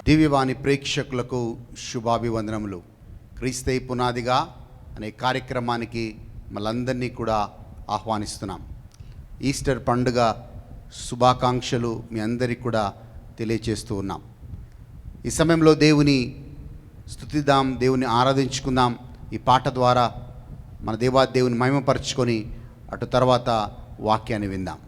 దివ్యవాణి ప్రేక్షకులకు శుభాభివందనములు. క్రీస్తే పునాదిగా అనే కార్యక్రమానికి మనందరినీ కూడా ఆహ్వానిస్తున్నాం. ఈస్టర్ పండుగ శుభాకాంక్షలు మీ అందరికీ కూడా తెలియచేస్తూ ఉన్నాం. ఈ సమయంలో దేవుని స్తుతిద్దాం, దేవుని ఆరాధించుకుందాం. ఈ పాట ద్వారా మన దేవాదేవుని మహిమపరచుకొని అటు తర్వాత వాక్యాన్ని విందాం.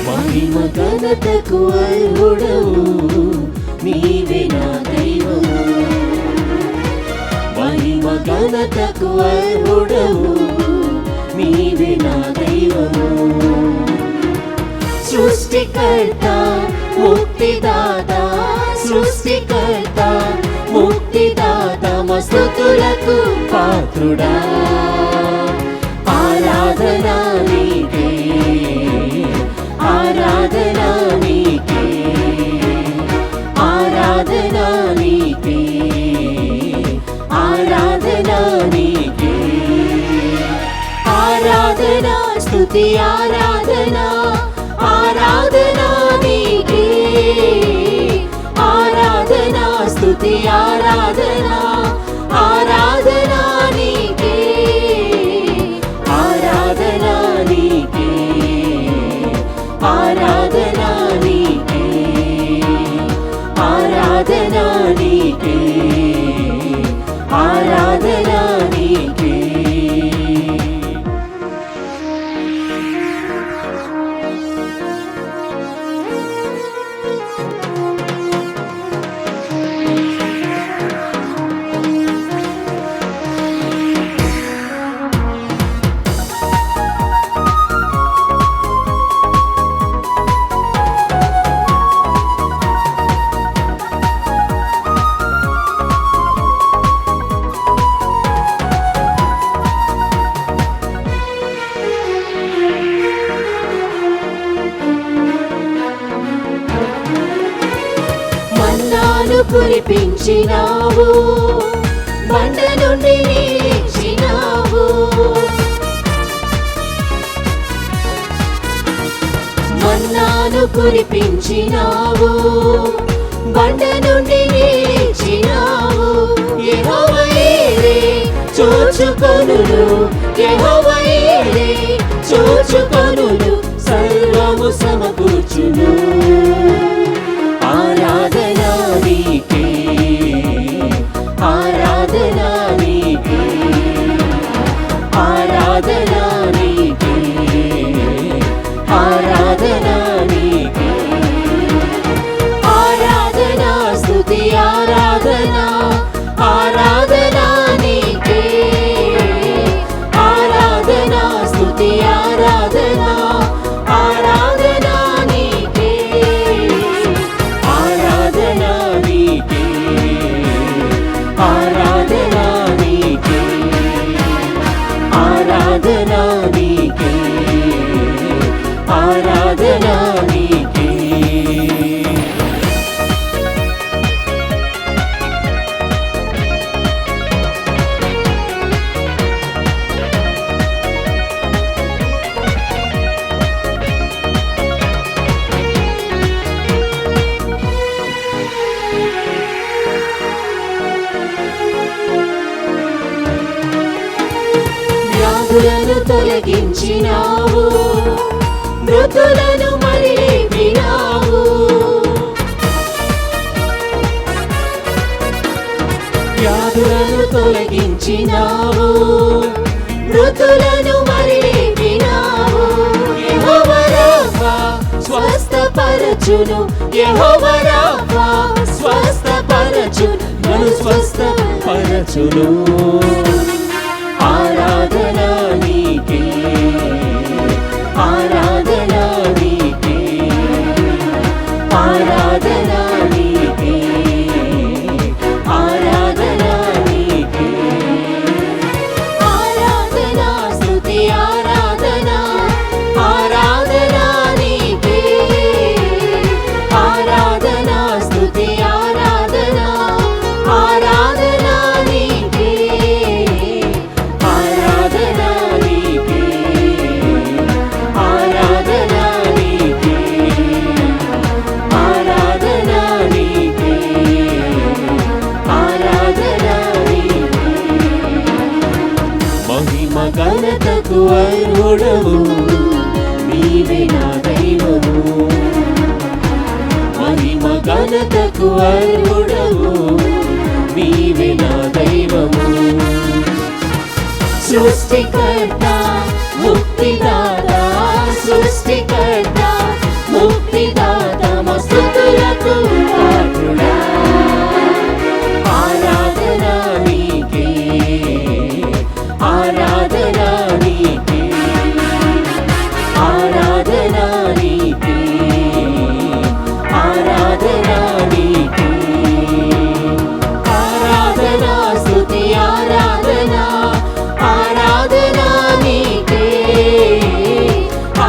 మహిమ ఘనతకు అర్హుడవు నీవే నా దైవము. మహిమ ఘనతకు అర్హుడవు నీవే నా దైవము. సృష్టికర్త ముక్తిదాత, సృష్టికర్త ముక్తిదాత, స్తుతులకు పాత్రుడా. ఆరాధనా నీకే, ఆరాధనా నీకే, ఆరాధనా నీకే, ఆరాధనా నీకే. ఆరాధనా స్తుతి ఆరాధనా, ఆరాధనా నీకే. ఆరాధనా స్తుతి ఆరాధనా, ఆరాధనా నీకే. ఆరాధనా నీకే, ఆరాధనా నీకే, ఆరాధనా నీకే, ఆరాధనా నీకే. మన్నాను కురిపించినావు, బండ నుండి నీచినావు. మన్నాను కురిపించినావు, బండ నుండి నీచినావు. యెహోవా యీరే చూచుకొనును, యెహోవా యీరే చూచుకొనును, సర్వము సమకూర్చును. ఆరాధనా నీకే, ఆరాధనా నీకే, ఆరాధనా నీకే, ఆరాధనా నీకే. ఆరాధనా స్తుతి ఆరాధనా, ఆరాధనా నీకే. ఆరాధనా స్తుతి ఆరాధనా, ఆరాధనా నీకే. ఆరాధనా నీకే, ఆరాధనా నీకే, ఆరాధనా నీకే, ఆరాధనా నీకే. వ్యాధులను తొలగించినావు, మృతులను మరి లేపినావు. వ్యాధులను తొలగించినావు, మృతులను మరి లేపినావు. స్వస్థపరచును యెహోవా రాఫా స్వస్థపరచును నన్ను స్వస్థపరచును ఆరాధన నీకే ఆరాధన నీకే ఆరాధన నీకే ఆరాధన నీకే ఆరాధన స్తుతి ఆరాధన ఆరాధన నీకే ఆరాధన స్తుతి ఆరాధన ఆరాధన నీకే ఆరాధన నీకే ఆరాధన నీకే ఆరాధన నీకే ఆరాధన నీకే మహిమ ఘనతకు అర్హుడవు నీవే నా దైవము మహిమ ఘనతకు అర్హుడవు నీవే నా దైవము సృష్టికర్త ముక్తిదాత సృష్టికర్త ముక్తిదాత మస్తుతులకు పాత్రుడా ఆరాధన నీకే ఆరాధన నీకే ఆరాధన నీకే ఆరాధన నీకే ఆరాధన స్తుతి ఆరాధన ఆరాధన నీకే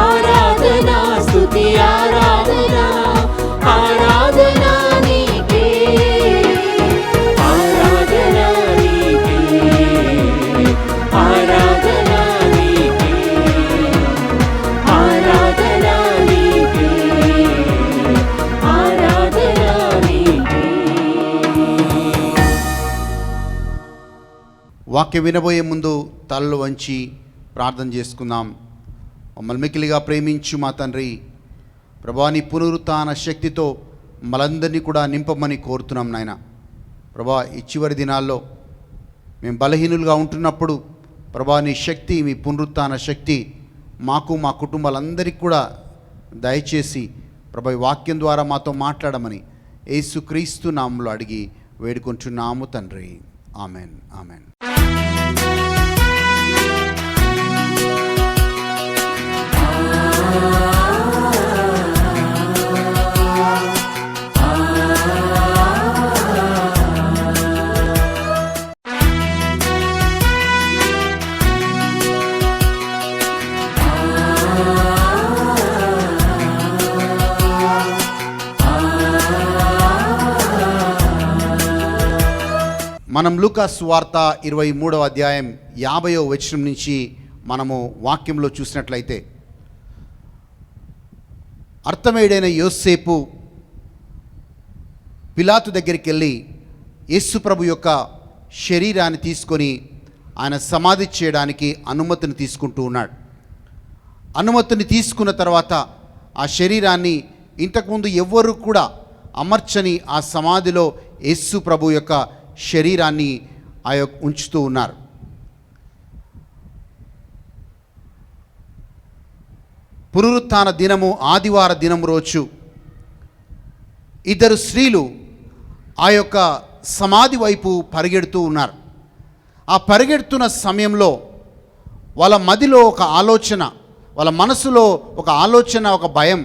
ఆరాధన స్తుతి ఆరాధన ఆరాధన నీకే ఆరాధన నీకే ఆరాధన నీకే ఆరాధన నీకే ఆరాధన నీకే వాక్యం వినబోయే ముందు తలలు వంచి ప్రార్థన చేసుకుందాం. మమ్మల్ని మిక్కిలిగా ప్రేమించు మా తండ్రి, ప్రభా నీ పునరుత్థాన శక్తితో మనందరినీ కూడా నింపమని కోరుతున్నాం నాయన. ప్రభా ఈ చివరి దినాల్లో మేము బలహీనులుగా ఉంటున్నప్పుడు ప్రభా నీ శక్తి, మీ పునరుత్థాన శక్తి మాకు మా కుటుంబాలందరికీ కూడా దయచేసి ప్రభా ఈ వాక్యం ద్వారా మాతో మాట్లాడమని యేసుక్రీస్తు నామములో అడిగి వేడుకొంచున్నాము తండ్రి. Amen amen. మనం లూకా సువార్త 23వ అధ్యాయం 50వ వచనం నుంచి మనము వాక్యంలో చూసినట్లయితే, అర్థమేయుడైన యోసేపు పిలాతు దగ్గరికి వెళ్ళి యేసు ప్రభు యొక్క శరీరాన్ని తీసుకొని ఆయన సమాధి చేయడానికి అనుమతిని తీసుకుంటూ ఉన్నాడు. అనుమతిని తీసుకున్న తర్వాత ఆ శరీరాన్ని ఇంతకుముందు ఎవ్వరూ కూడా అమర్చని ఆ సమాధిలో యేసు ప్రభు యొక్క శరీరాన్ని ఉంచుతూ ఉన్నారు. పునరుత్థాన దినము ఆదివార దినం రోజు ఇద్దరు స్త్రీలు ఆ యొక్క సమాధి వైపు పరిగెడుతూ ఉన్నారు. ఆ పరిగెడుతున్న సమయంలో వాళ్ళ మదిలో ఒక ఆలోచన, వాళ్ళ మనసులో ఒక ఆలోచన, ఒక భయం.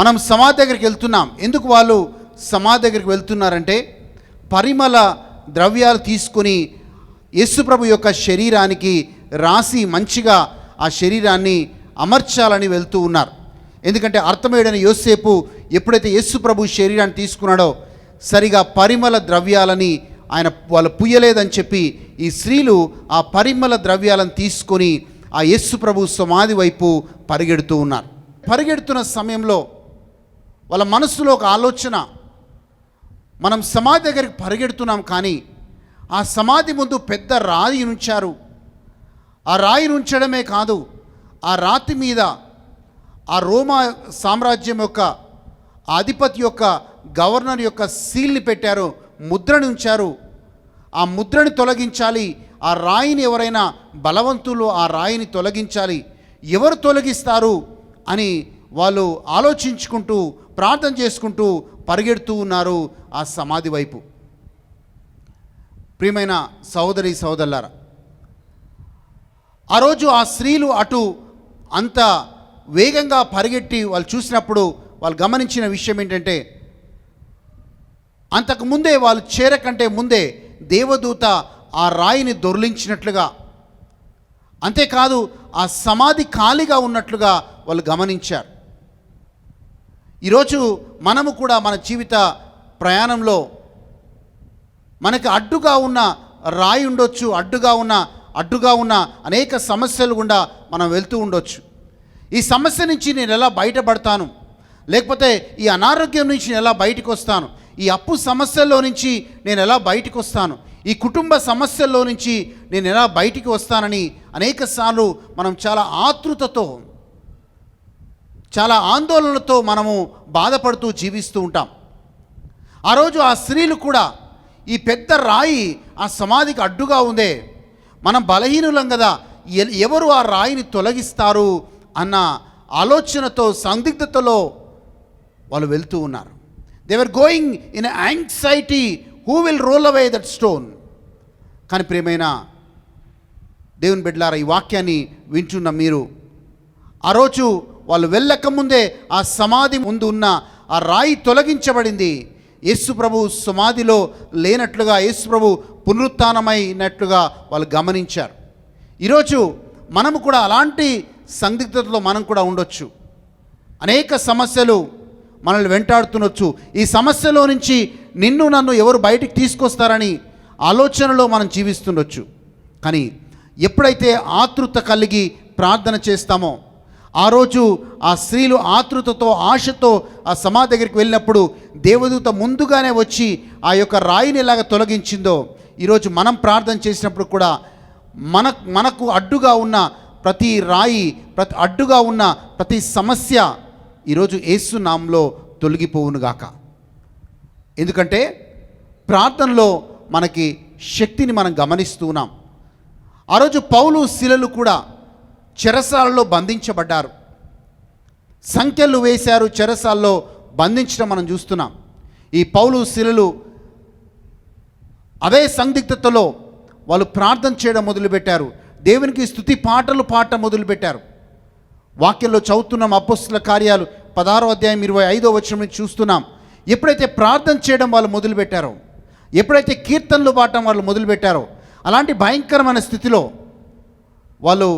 మనం సమాధి దగ్గరికి వెళ్తున్నాం. ఎందుకు వాళ్ళు సమాధి దగ్గరికి వెళ్తున్నారంటే పరిమళ ద్రవ్యాలు తీసుకొని యేసుప్రభు యొక్క శరీరానికి రాసి మంచిగా ఆ శరీరాన్ని అమర్చాలని వెళ్తూ ఉన్నారు. ఎందుకంటే అర్థమేయుడైన యోసేపు ఎప్పుడైతే యేసుప్రభు శరీరాన్ని తీసుకున్నాడో సరిగా పరిమళ ద్రవ్యాలని వాళ్ళు పుయ్యలేదని చెప్పి ఈ స్త్రీలు ఆ పరిమళ ద్రవ్యాలను తీసుకొని ఆ యేసుప్రభు సమాధి వైపు పరిగెడుతూ ఉన్నారు. పరిగెడుతున్న సమయంలో వాళ్ళ మనసులో ఒక ఆలోచన, మనం సమాధి దగ్గరికి పరిగెడుతున్నాం కానీ ఆ సమాధి ముందు పెద్ద రాయి ఉంచారు. ఆ రాయి ఉంచడమే కాదు, ఆ రాతి మీద ఆ రోమా సామ్రాజ్యం యొక్క అధిపతి యొక్క గవర్నర్ యొక్క సీల్ని పెట్టారు, ముద్రని ఉంచారు. ఆ ముద్రని తొలగించాలి. ఆ రాయిని ఎవరైనా బలవంతులు ఆ రాయిని తొలగించాలి. ఎవరు తొలగిస్తారు అని వాళ్ళు ఆలోచించుకుంటూ ప్రార్థన చేసుకుంటూ పరిగెడుతూ ఉన్నారు ఆ సమాధి వైపు. ప్రియమైన సహోదరి సహోదరులారా, ఆ రోజు ఆ స్త్రీలు అటు అంత వేగంగా పరిగెట్టి వాళ్ళు చూసినప్పుడు వాళ్ళు గమనించిన విషయం ఏంటంటే, అంతకుముందే వాళ్ళు చేరకంటే ముందే దేవదూత ఆ రాయిని దొర్లించినట్లుగా, అంతేకాదు ఆ సమాధి ఖాళీగా ఉన్నట్లుగా వాళ్ళు గమనించారు. ఈరోజు మనము కూడా మన జీవిత ప్రయాణంలో మనకు అడ్డుగా ఉన్న రాయి ఉండొచ్చు, అడ్డుగా ఉన్న అనేక సమస్యలు గుండా మనం వెళ్తూ ఉండొచ్చు. ఈ సమస్య నుంచి నేను ఎలా బయటపడతాను, లేకపోతే ఈ అనారోగ్యం నుంచి నేను ఎలా బయటకు వస్తాను, ఈ అప్పు సమస్యల్లో నుంచి నేను ఎలా బయటకు వస్తాను, ఈ కుటుంబ సమస్యల్లో నుంచి నేను ఎలా బయటికి వస్తానని అనేకసార్లు మనం చాలా ఆతృతతో, చాలా ఆందోళనలతో మనము బాధపడుతూ జీవిస్తూ ఉంటాం. ఆ రోజు ఆ స్త్రీలు కూడా ఈ పెద్ద రాయి ఆ సమాధికి అడ్డుగా ఉందే, మనం బలహీనులం కదా, ఎవరు ఆ రాయిని తొలగిస్తారు అన్న ఆలోచనతో, సందిగ్ధతలో వాళ్ళు వెళ్తూ ఉన్నారు. They were going in anxiety, who will roll away that stone. కానీ ప్రియమైన దేవుని బిడ్డలారా, ఈ వాక్యాన్ని వింటున్న మీరు, ఆ రోజు వాళ్ళు వెళ్ళకముందే ఆ సమాధి ముందు ఉన్న ఆ రాయి తొలగించబడింది. యేసు ప్రభు సమాధిలో లేనట్లుగా, యేసు ప్రభు పునరుత్థానమైనట్లుగా వాళ్ళు గమనించారు. ఈరోజు మనము కూడా అలాంటి సందిగ్ధతలో మనం కూడా ఉండొచ్చు. అనేక సమస్యలు మనల్ని వెంటాడుతుండొచ్చు. ఈ సమస్యలో నుంచి నిన్ను నన్ను ఎవరు బయటికి తీసుకొస్తారని ఆలోచనలో మనం జీవిస్తుండొచ్చు. కానీ ఎప్పుడైతే ఆతృత కలిగి ప్రార్థన చేస్తామో, ఆ రోజు ఆ స్త్రీలు ఆతృతతో, ఆశతో ఆ సమాధి దగ్గరికి వెళ్ళినప్పుడు దేవదూత ముందుగానే వచ్చి ఆ యొక్క రాయిని ఎలాగ తొలగించిందో, ఈరోజు మనం ప్రార్థన చేసినప్పుడు కూడా మనకు అడ్డుగా ఉన్న ప్రతి రాయి, అడ్డుగా ఉన్న ప్రతి సమస్య ఈరోజు యేసు నామములో తొలగిపోవునుగాక. ఎందుకంటే ప్రార్థనలో మనకి శక్తిని మనం గమనిస్తూ ఉన్నాం. ఆ రోజు పౌలు శీలలు కూడా చెరసాలలో బంధించబడ్డారు, సంఖ్యలు వేశారు, చెరసాల్లో బంధించడం మనం చూస్తున్నాం. ఈ పౌలు శీలలు అదే సందిగ్ధతలో వాళ్ళు ప్రార్థన చేయడం మొదలుపెట్టారు, దేవునికి స్తుతి పాటలు పాడటం మొదలుపెట్టారు. వాక్యంలో చదువుతున్నాం, అపోస్తలుల కార్యాలు 16వ అధ్యాయం 25వ వచనం నుంచి చూస్తున్నాం. ఎప్పుడైతే ప్రార్థన చేయడం వాళ్ళు మొదలుపెట్టారో, ఎప్పుడైతే కీర్తనలు పాడటం వాళ్ళు మొదలుపెట్టారో, అలాంటి భయంకరమైన స్థితిలో వాళ్ళు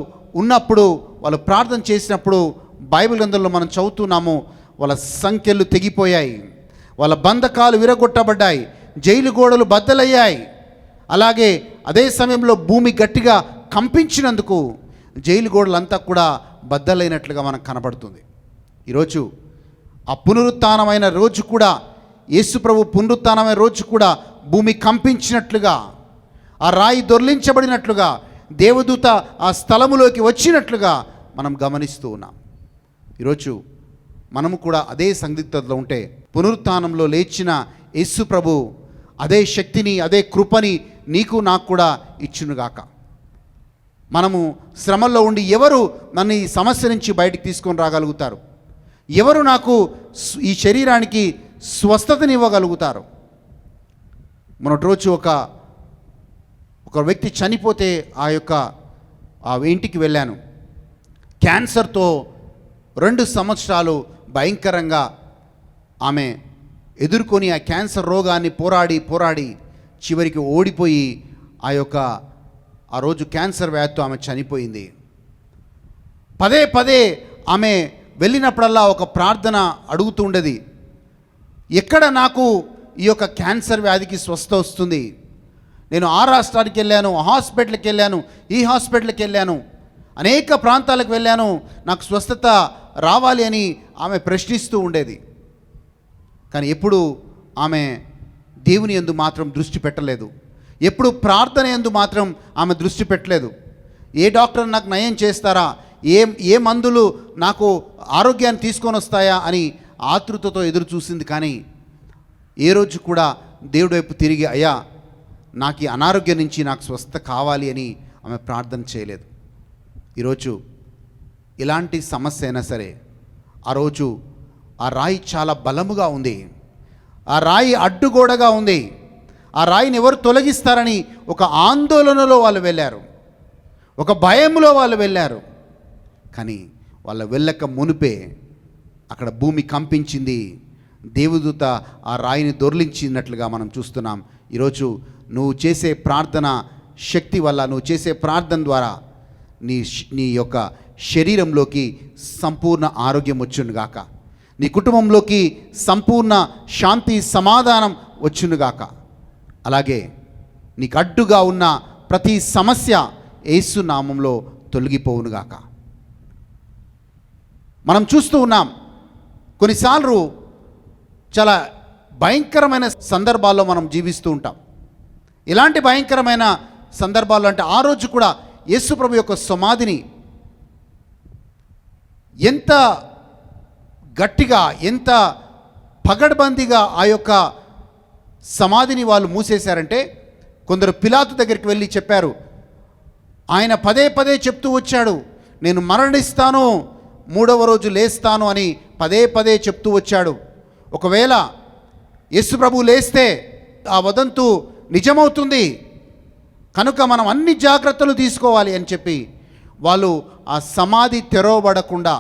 ఉన్నప్పుడు, వాళ్ళు ప్రార్థన చేసినప్పుడు బైబిల్ గ్రంథంలో మనం చదువుతున్నాము, వాళ్ళ సంఖ్యలు తెగిపోయాయి, వాళ్ళ బంధకాలు విరగొట్టబడ్డాయి, జైలు గోడలు బద్దలయ్యాయి. అలాగే అదే సమయంలో భూమి గట్టిగా కంపించినందుకు జైలు గోడలంతా కూడా బద్దలైనట్లుగా మనకు కనబడుతుంది. ఈరోజు ఆ పునరుత్థానమైన రోజు కూడా, యేసు ప్రభు పునరుత్థానమైన రోజు కూడా భూమి కంపించినట్లుగా, ఆ రాయి దొర్లించబడినట్లుగా, దేవదూత ఆ స్థలములోకి వచ్చినట్లుగా మనం గమనిస్తూ ఉన్నాం. ఈరోజు మనము కూడా అదే సందిగ్ధతలో ఉంటే, పునరుత్థానంలో లేచిన యేసు ప్రభు అదే శక్తిని, అదే కృపని నీకు నాకు కూడా ఇచ్చునుగాక. మనము శ్రమల్లో ఉండి ఎవరు నన్ను ఈ సమస్య నుంచి బయటికి తీసుకొని రాగలుగుతారు, ఎవరు నాకు ఈ శరీరానికి స్వస్థతని ఇవ్వగలుగుతారు? మొన్నటి రోజు ఒక వ్యక్తి చనిపోతే ఆ ఇంటికి వెళ్ళాను. క్యాన్సర్తో 2 సంవత్సరాలు భయంకరంగా ఆమె ఎదుర్కొని ఆ క్యాన్సర్ రోగాన్ని పోరాడి చివరికి ఓడిపోయి ఆ రోజు క్యాన్సర్ వ్యాధితో ఆమె చనిపోయింది. పదే ఆమె వెళ్ళినప్పుడల్లా ఒక ప్రార్థన అడుగుతూ ఉండేది, ఎక్కడ నాకు ఈ యొక్క క్యాన్సర్ వ్యాధికి స్వస్థ వస్తుంది? నేను ఆ రాష్ట్రానికి వెళ్ళాను, ఆ హాస్పిటల్కి వెళ్ళాను, ఈ హాస్పిటల్కి వెళ్ళాను, అనేక ప్రాంతాలకు వెళ్ళాను, నాకు స్వస్థత రావాలి అని ఆమె ప్రశ్నిస్తూ ఉండేది. కానీ ఎప్పుడు ఆమె దేవుని యందు మాత్రం దృష్టి పెట్టలేదు, ఎప్పుడు ప్రార్థన యందు మాత్రం ఆమె దృష్టి పెట్టలేదు. ఏ డాక్టర్ నాకు నయం చేస్తారా, ఏ మందులు నాకు ఆరోగ్యాన్ని తీసుకొని వస్తాయా అని ఆతృతతో ఎదురు చూసింది. కానీ ఏ రోజు కూడా దేవుడి వైపు తిరిగి, అయ్యా నాకు ఈ అనారోగ్యం నుంచి నాకు స్వస్థత కావాలి అని ఆమె ప్రార్థన చేయలేదు. ఈరోజు ఇలాంటి సమస్య అయినా సరే, ఆ రోజు ఆ రాయి చాలా బలముగా ఉంది. ఆ రాయి అడ్డుగోడగా ఉంది. ఆ రాయిని ఎవరు తొలగిస్తారని ఒక ఆందోళనలో వాళ్ళు వెళ్ళారు, ఒక భయంలో వాళ్ళు వెళ్ళారు. కానీ వాళ్ళ వెళ్ళక మునిపే అక్కడ భూమి కంపించింది. దేవదూత ఆ రాయిని దొర్లించినట్లుగా మనం చూస్తున్నాం. ఈరోజు నువ్వు చేసే ప్రార్థన శక్తి వల్ల, నువ్వు చేసే ప్రార్థన ద్వారా నీ యొక్క శరీరంలోకి సంపూర్ణ ఆరోగ్యం వచ్చునుగాక, నీ కుటుంబంలోకి సంపూర్ణ శాంతి సమాధానం వచ్చునుగాక. అలాగే నీకు అడ్డుగా ఉన్న ప్రతి సమస్య యేసు నామంలో తొలగిపోవునుగాక. మనం చూస్తూ ఉన్నాం, కొన్నిసార్లు చాలా భయంకరమైన సందర్భాల్లో మనం జీవిస్తూ ఉంటాం. ఇలాంటి భయంకరమైన సందర్భాల్లో అంటే ఆ రోజు కూడా యేసు ప్రభు యొక్క సమాధిని ఎంత గట్టిగా, ఎంత పగడ్బందీగా ఆ యొక్క సమాధిని వాళ్ళు మూసేశారంటే, కొందరు పిలాతు దగ్గరికి వెళ్ళి చెప్పారు. ఆయన పదే పదే చెప్తూ వచ్చాడు, నేను మరణిస్తాను, 3వ రోజు లేస్తాను అని పదే పదే చెప్తూ వచ్చాడు. ఒకవేళ యేసు ప్రభు లేస్తే ఆ వదంతు నిజమవుతుంది, కనుక మనం అన్ని జాగ్రత్తలు తీసుకోవాలి అని చెప్పి వాళ్ళు ఆ సమాధి తెరవబడకుండా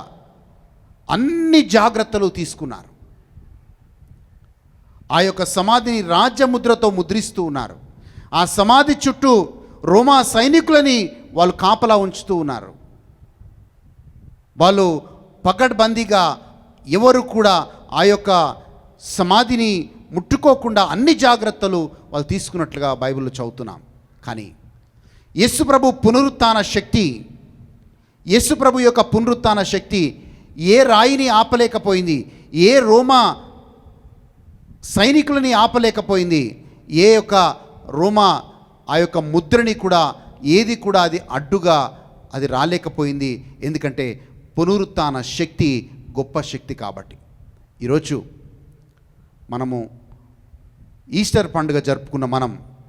అన్ని జాగ్రత్తలు తీసుకున్నారు. ఆ యొక్క సమాధిని రాజ్యముద్రతో ముద్రిస్తూ ఉన్నారు. ఆ సమాధి చుట్టూ రోమా సైనికులని వాళ్ళు కాపలా ఉంచుతూ ఉన్నారు. వాళ్ళు పకడ్బందీగా ఎవరు కూడా ఆ యొక్క సమాధిని ముట్టుకోకుండా అన్ని జాగ్రత్తలు వాళ్ళు తీసుకున్నట్లుగా బైబిల్లో చదువుతున్నాం. కానీ యేసు ప్రభు పునరుత్థాన శక్తి, యేసు ప్రభు యొక్క పునరుత్థాన శక్తి ఏ రాయిని ఆపలేకపోయింది, ఏ రోమా సైనికులని ఆపలేకపోయింది, ఏ యొక్క రోమా ఆ యొక్క ముద్రని కూడా ఏది కూడా అది అడ్డుగా అది రాలేకపోయింది. ఎందుకంటే పునరుత్థాన శక్తి గొప్ప శక్తి కాబట్టి. ఈరోజు మనము ఈస్టర్ పండుగ జరుపుకున్న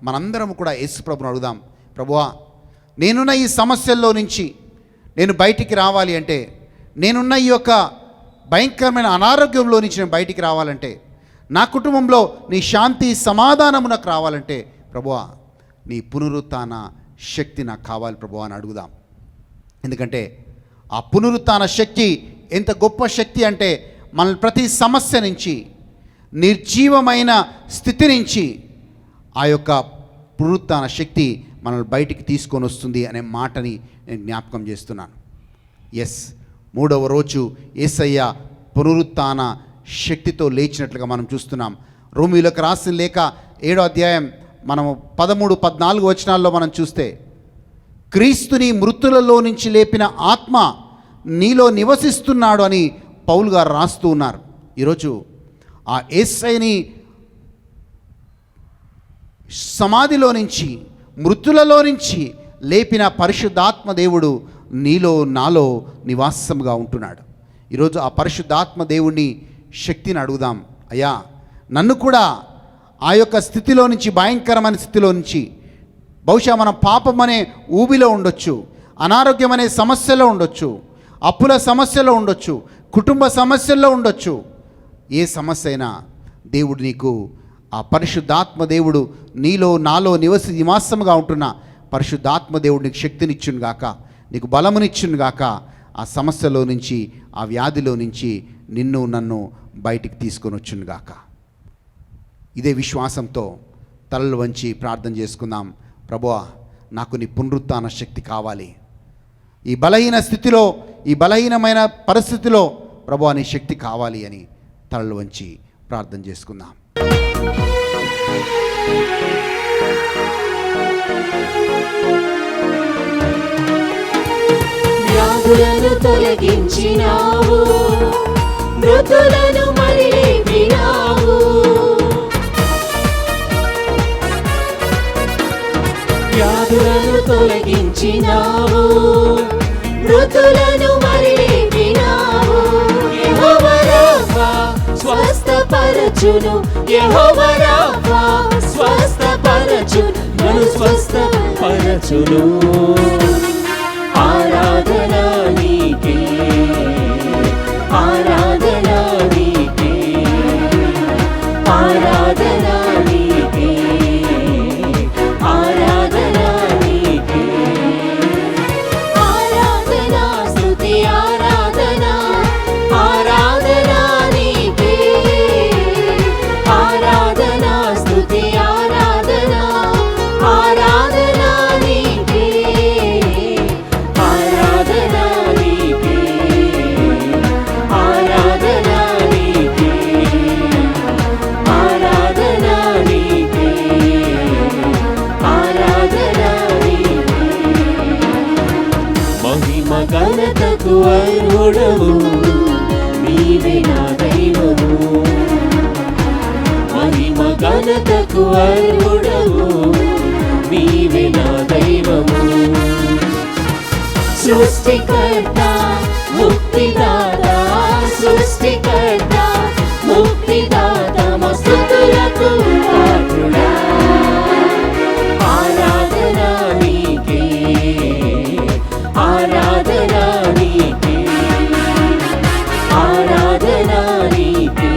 మనందరం కూడా యేసు ప్రభుని అడుగుదాం, ప్రభువా నేనున్న ఈ సమస్యల్లో నుంచి నేను బయటికి రావాలి అంటే, నేనున్న ఈ యొక్క భయంకరమైన అనారోగ్యంలో నుంచి నేను బయటికి రావాలంటే, నా కుటుంబంలో నీ శాంతి సమాధానము నాకు రావాలంటే, ప్రభువా నీ పునరుత్థాన శక్తి నాకు కావాలి ప్రభువా అని అడుగుదాం. ఎందుకంటే ఆ పునరుత్థాన శక్తి ఎంత గొప్ప శక్తి అంటే, మన ప్రతి సమస్య నుంచి, నిర్జీవమైన స్థితి నుంచి ఆ యొక్క పునరుత్థాన శక్తి మనల్ని బయటికి తీసుకొని వస్తుంది అనే మాటని నేను జ్ఞాపకం చేస్తున్నాను. ఎస్, 3వ రోజు యేసయ్య పునరుత్థాన శక్తితో లేచినట్లుగా మనం చూస్తున్నాం. రోమీయులకు రాసిన లేఖ 7వ అధ్యాయం మనము 13-14 వచనాల్లో మనం చూస్తే, క్రీస్తుని మృతులలో నుంచి లేపిన ఆత్మ నీలో నివసిస్తున్నాడు అని పౌలు గారు రాస్తూ ఉన్నారు. ఈరోజు ఆ యేసయ్యని సమాధిలో నుంచి, మృతులలో నుంచి లేపిన పరిశుద్ధాత్మ దేవుడు నీలో నాలో నివాసముగా ఉంటున్నాడు. ఈరోజు ఆ పరిశుద్ధాత్మ దేవుణ్ణి శక్తిని అడుగుదాం. అయ్యా నన్ను కూడా ఆ యొక్క స్థితిలో నుంచి, భయంకరమైన స్థితిలో నుంచి, బహుశా మనం పాపం అనే ఊబిలో ఉండొచ్చు, అనారోగ్యం అనే సమస్యలో ఉండొచ్చు, అప్పుల సమస్యలో ఉండొచ్చు, కుటుంబ సమస్యల్లో ఉండొచ్చు. ఏ సమస్య అయినా దేవుడు నీకు, ఆ పరిశుద్ధాత్మ దేవుడు నీలో నాలో నివాసముగా ఉంటున్న పరిశుద్ధాత్మ దేవుడు నీకు శక్తినిచ్చును గాక, నీకు బలమునిచ్చును గాక. ఆ సమస్యలో నుంచి, ఆ వ్యాధిలో నుంచి నిన్ను నన్ను బయటికి తీసుకొని వచ్చును గాక. ఇదే విశ్వాసంతో తలలు వంచి ప్రార్థన చేసుకుందాం. ప్రభువా నాకు నీ పునరుత్థాన శక్తి కావాలి. ఈ బలహీన స్థితిలో, ఈ బలహీనమైన పరిస్థితిలో ప్రభువా నీ శక్తి కావాలి అని తలలు వంచి ప్రార్థన చేసుకుందాం. వ్యాధులను తొలగించినావు, మృతులను మరి లేపినావు. వ్యాధులను తొలగించినావు, మృతులను మరి లేపినావు. యెహోవా రాఫా స్వస్థపరచును, యెహోవా రాఫా స్వస్థపరచును, నన్ను స్వస్థపరచును. ఆరాధన నీకే, ఆరాధన నీకే. ఘనతకు అర్హుడవు, నీవే నా దైవము. సృష్టికర్త ముక్తిదాత, సృష్టికర్త ముక్తిదాత, మా స్తుతులకు పాత్రుడా. ఆరాధన నీకే, ఆరాధన నీకే, ఆరాధన నీకే,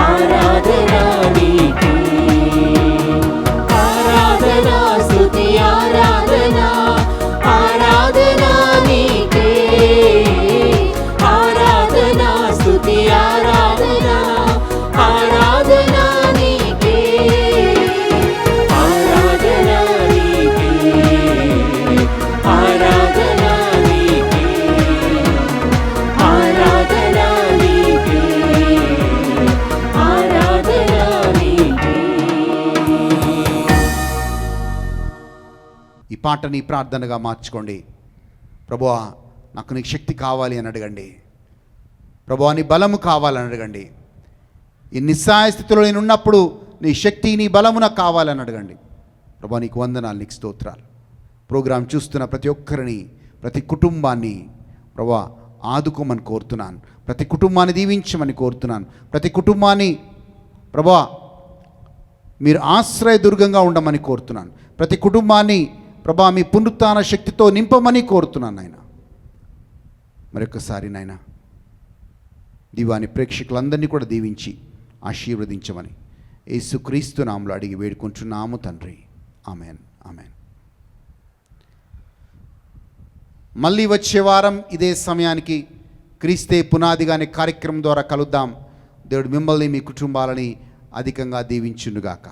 ఆరాధన నీకే. ఆరాధన స్తుతి ఆరాధన, ఆరాధన నీకే, ఆరాధన స్తుతి ఆరాధన, ఆరాధన నీకే, ఆరాధన నీకే, ఆరాధన నీకే, ఆరాధన నీకే, ఆరాధన నీకే. ఈ పాటని ప్రార్థనగా మార్చుకోండి. ప్రభువా, నాకు నీ శక్తి కావాలి అని అడగండి. ప్రభువా, నీ బలము కావాలని అడగండి. ఈ నిస్సహాయ స్థితిలో నేను ఉన్నప్పుడు నీ శక్తి, నీ బలము నాకు కావాలని అడగండి. ప్రభువా, నీకు వందనాలు, నీకు స్తోత్రాలు. ప్రోగ్రాం చూస్తున్న ప్రతి ఒక్కరిని, ప్రతి కుటుంబాన్ని ప్రభువా ఆదుకోమని కోరుతున్నాను. ప్రతి కుటుంబాన్ని దీవించమని కోరుతున్నాను. ప్రతి కుటుంబాన్ని ప్రభువా మీరు ఆశ్రయదుర్గంగా ఉండమని కోరుతున్నాను. ప్రతి కుటుంబాన్ని ప్రభా మీ పునరుత్థాన శక్తితో నింపమని కోరుతున్నాను నాయన. మరొకసారి నాయన దీవాని ప్రేక్షకులందరినీ కూడా దీవించి ఆశీర్వదించమని యేసుక్రీస్తు నామములో అడిగి వేడుకుంటున్నాము తండ్రి. Amen, amen. మళ్ళీ వచ్చే వారం ఇదే సమయానికి క్రీస్తే పునాదిగా అనే కార్యక్రమం ద్వారా కలుద్దాం. దేవుడు మిమ్మల్ని, మీ కుటుంబాలని అధికంగా దీవించునుగాక.